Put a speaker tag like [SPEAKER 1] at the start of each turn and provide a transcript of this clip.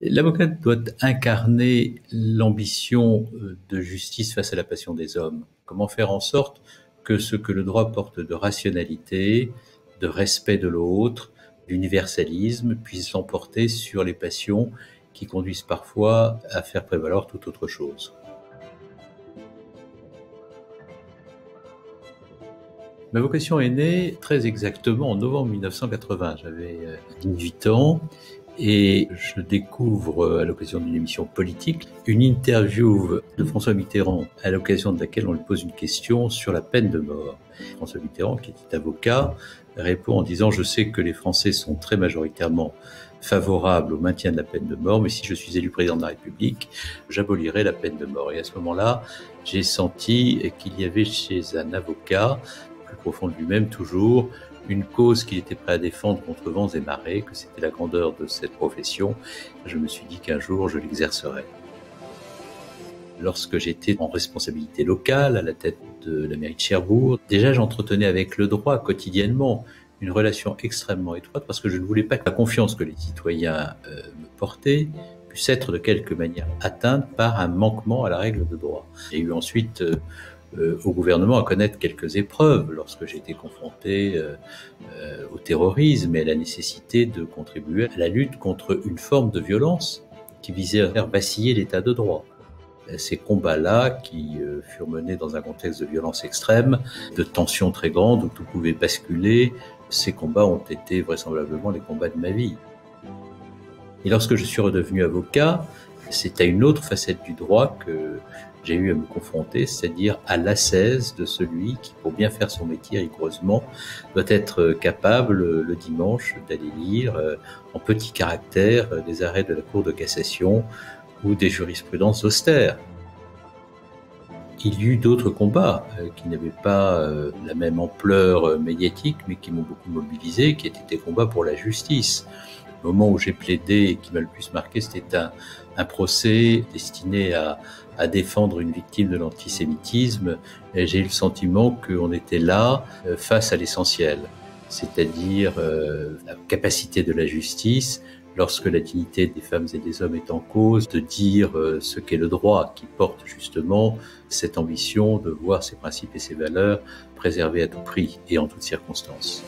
[SPEAKER 1] L'avocat doit incarner l'ambition de justice face à la passion des hommes. Comment faire en sorte que ce que le droit porte de rationalité, de respect de l'autre, d'universalisme, puisse l'emporter sur les passions qui conduisent parfois à faire prévaloir toute autre chose. Ma vocation est née très exactement en novembre 1980. J'avais 18 ans et je découvre, à l'occasion d'une émission politique, une interview de François Mitterrand, à l'occasion de laquelle on lui pose une question sur la peine de mort. François Mitterrand, qui était avocat, répond en disant « Je sais que les Français sont très majoritairement favorables au maintien de la peine de mort, mais si je suis élu président de la République, j'abolirai la peine de mort. » Et à ce moment-là, j'ai senti qu'il y avait chez un avocat, plus profond de lui-même toujours, une cause qu'il était prêt à défendre contre vents et marées, que c'était la grandeur de cette profession. Je me suis dit qu'un jour, je l'exercerais. Lorsque j'étais en responsabilité locale, à la tête de la mairie de Cherbourg, déjà j'entretenais avec le droit quotidiennement une relation extrêmement étroite parce que je ne voulais pas que la confiance que les citoyens me portaient puisse être de quelque manière atteinte par un manquement à la règle de droit. J'ai eu ensuite au gouvernement à connaître quelques épreuves lorsque j'ai été confronté au terrorisme et à la nécessité de contribuer à la lutte contre une forme de violence qui visait à faire vaciller l'état de droit. Ces combats-là, qui furent menés dans un contexte de violence extrême, de tensions très grandes, où tout pouvait basculer, ces combats ont été vraisemblablement les combats de ma vie. Et lorsque je suis redevenu avocat, c'est à une autre facette du droit que j'ai eu à me confronter, c'est-à-dire à l'ascèse de celui qui, pour bien faire son métier rigoureusement, doit être capable le dimanche d'aller lire en petit caractère des arrêts de la Cour de cassation ou des jurisprudences austères. Il y eut d'autres combats qui n'avaient pas la même ampleur médiatique, mais qui m'ont beaucoup mobilisé, qui étaient des combats pour la justice. Le moment où j'ai plaidé et qui m'a le plus marqué, c'était un procès destiné à défendre une victime de l'antisémitisme. Et j'ai eu le sentiment qu'on était là face à l'essentiel, c'est-à-dire la capacité de la justice, lorsque la dignité des femmes et des hommes est en cause, de dire ce qu'est le droit, qui porte justement cette ambition de voir ses principes et ses valeurs préservés à tout prix et en toutes circonstances.